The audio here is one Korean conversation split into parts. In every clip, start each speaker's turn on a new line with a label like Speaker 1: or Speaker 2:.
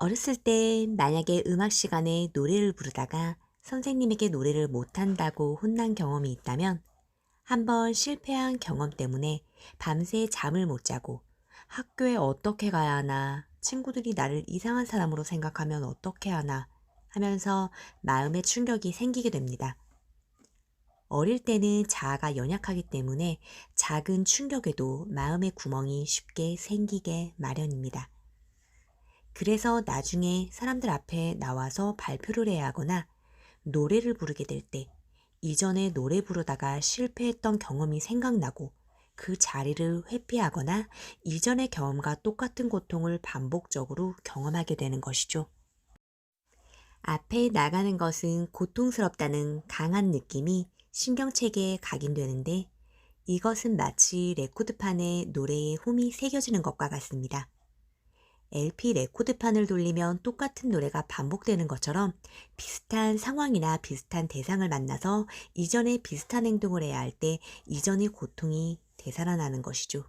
Speaker 1: 어렸을 때 만약에 음악 시간에 노래를 부르다가 선생님에게 노래를 못한다고 혼난 경험이 있다면 한번 실패한 경험 때문에 밤새 잠을 못 자고 학교에 어떻게 가야 하나, 친구들이 나를 이상한 사람으로 생각하면 어떻게 하나 하면서 마음의 충격이 생기게 됩니다. 어릴 때는 자아가 연약하기 때문에 작은 충격에도 마음의 구멍이 쉽게 생기게 마련입니다. 그래서 나중에 사람들 앞에 나와서 발표를 해야 하거나 노래를 부르게 될 때 이전에 노래 부르다가 실패했던 경험이 생각나고 그 자리를 회피하거나 이전의 경험과 똑같은 고통을 반복적으로 경험하게 되는 것이죠. 앞에 나가는 것은 고통스럽다는 강한 느낌이 신경체계에 각인되는데 이것은 마치 레코드판에 노래의 홈이 새겨지는 것과 같습니다. LP 레코드판을 돌리면 똑같은 노래가 반복되는 것처럼 비슷한 상황이나 비슷한 대상을 만나서 이전에 비슷한 행동을 해야 할 때 이전의 고통이 되살아나는 것이죠.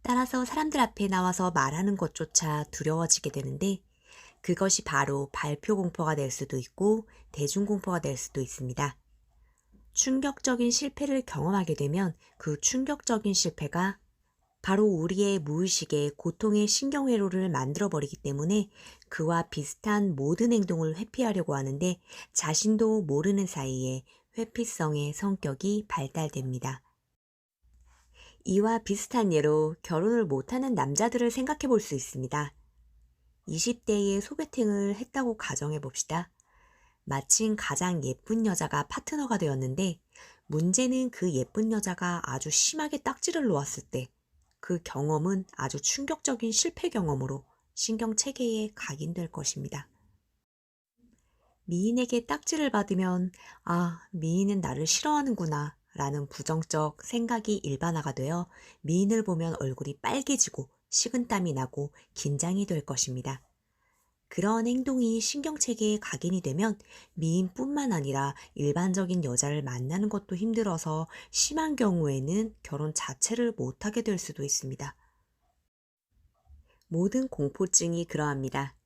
Speaker 1: 따라서 사람들 앞에 나와서 말하는 것조차 두려워지게 되는데 그것이 바로 발표 공포가 될 수도 있고 대중 공포가 될 수도 있습니다. 충격적인 실패를 경험하게 되면 그 충격적인 실패가 바로 우리의 무의식에 고통의 신경회로를 만들어버리기 때문에 그와 비슷한 모든 행동을 회피하려고 하는데 자신도 모르는 사이에 회피성의 성격이 발달됩니다. 이와 비슷한 예로 결혼을 못하는 남자들을 생각해 볼 수 있습니다. 20대에 소개팅을 했다고 가정해 봅시다. 마침 가장 예쁜 여자가 파트너가 되었는데 문제는 그 예쁜 여자가 아주 심하게 딱지를 놓았을 때 그 경험은 아주 충격적인 실패 경험으로 신경체계에 각인될 것입니다. 미인에게 딱지를 받으면 아, 미인은 나를 싫어하는구나 라는 부정적 생각이 일반화가 되어 미인을 보면 얼굴이 빨개지고 식은땀이 나고 긴장이 될 것입니다. 그런 행동이 신경체계에 각인이 되면 미인뿐만 아니라 일반적인 여자를 만나는 것도 힘들어서 심한 경우에는 결혼 자체를 못하게 될 수도 있습니다. 모든 공포증이 그러합니다.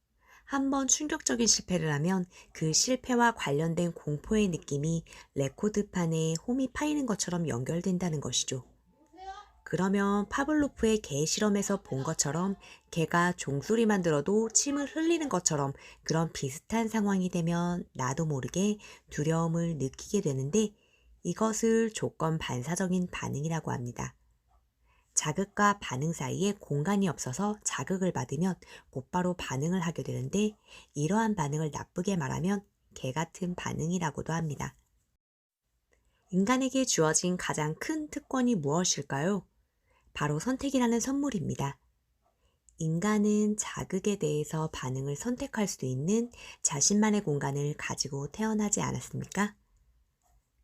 Speaker 1: 한번 충격적인 실패를 하면 그 실패와 관련된 공포의 느낌이 레코드판에 홈이 파이는 것처럼 연결된다는 것이죠. 그러면 파블로프의 개 실험에서 본 것처럼 개가 종소리만 들어도 침을 흘리는 것처럼 그런 비슷한 상황이 되면 나도 모르게 두려움을 느끼게 되는데 이것을 조건 반사적인 반응이라고 합니다. 자극과 반응 사이에 공간이 없어서 자극을 받으면 곧바로 반응을 하게 되는데 이러한 반응을 나쁘게 말하면 개 같은 반응이라고도 합니다. 인간에게 주어진 가장 큰 특권이 무엇일까요? 바로 선택이라는 선물입니다. 인간은 자극에 대해서 반응을 선택할 수 있는 자신만의 공간을 가지고 태어나지 않았습니까?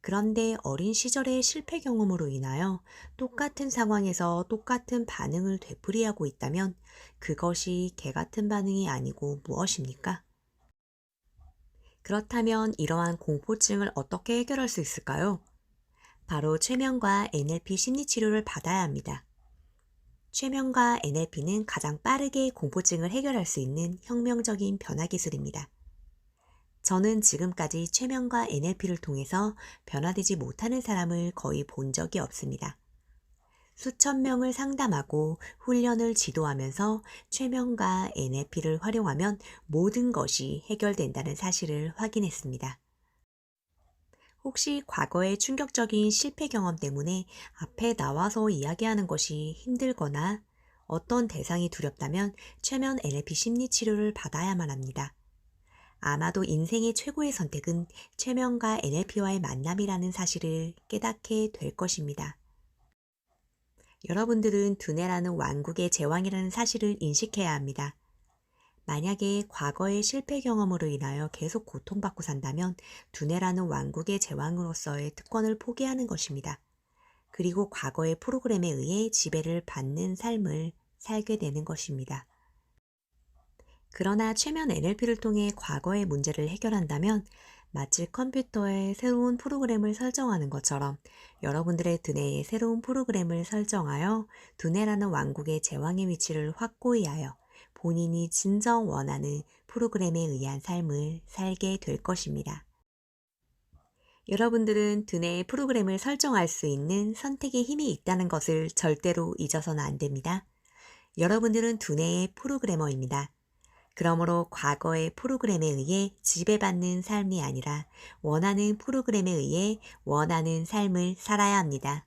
Speaker 1: 그런데 어린 시절의 실패 경험으로 인하여 똑같은 상황에서 똑같은 반응을 되풀이하고 있다면 그것이 개 같은 반응이 아니고 무엇입니까? 그렇다면 이러한 공포증을 어떻게 해결할 수 있을까요? 바로 최면과 NLP 심리치료를 받아야 합니다. 최면과 NLP는 가장 빠르게 공포증을 해결할 수 있는 혁명적인 변화 기술입니다. 저는 지금까지 최면과 NLP를 통해서 변화되지 못하는 사람을 거의 본 적이 없습니다. 수천 명을 상담하고 훈련을 지도하면서 최면과 NLP를 활용하면 모든 것이 해결된다는 사실을 확인했습니다. 혹시 과거의 충격적인 실패 경험 때문에 앞에 나와서 이야기하는 것이 힘들거나 어떤 대상이 두렵다면 최면 NLP 심리 치료를 받아야만 합니다. 아마도 인생의 최고의 선택은 최면과 NLP와의 만남이라는 사실을 깨닫게 될 것입니다. 여러분들은 두뇌라는 왕국의 제왕이라는 사실을 인식해야 합니다. 만약에 과거의 실패 경험으로 인하여 계속 고통받고 산다면 두뇌라는 왕국의 제왕으로서의 특권을 포기하는 것입니다. 그리고 과거의 프로그램에 의해 지배를 받는 삶을 살게 되는 것입니다. 그러나 최면 NLP를 통해 과거의 문제를 해결한다면 마치 컴퓨터에 새로운 프로그램을 설정하는 것처럼 여러분들의 두뇌에 새로운 프로그램을 설정하여 두뇌라는 왕국의 제왕의 위치를 확고히 하여 본인이 진정 원하는 프로그램에 의한 삶을 살게 될 것입니다. 여러분들은 두뇌의 프로그램을 설정할 수 있는 선택의 힘이 있다는 것을 절대로 잊어서는 안 됩니다. 여러분들은 두뇌의 프로그래머입니다. 그러므로 과거의 프로그램에 의해 지배받는 삶이 아니라 원하는 프로그램에 의해 원하는 삶을 살아야 합니다.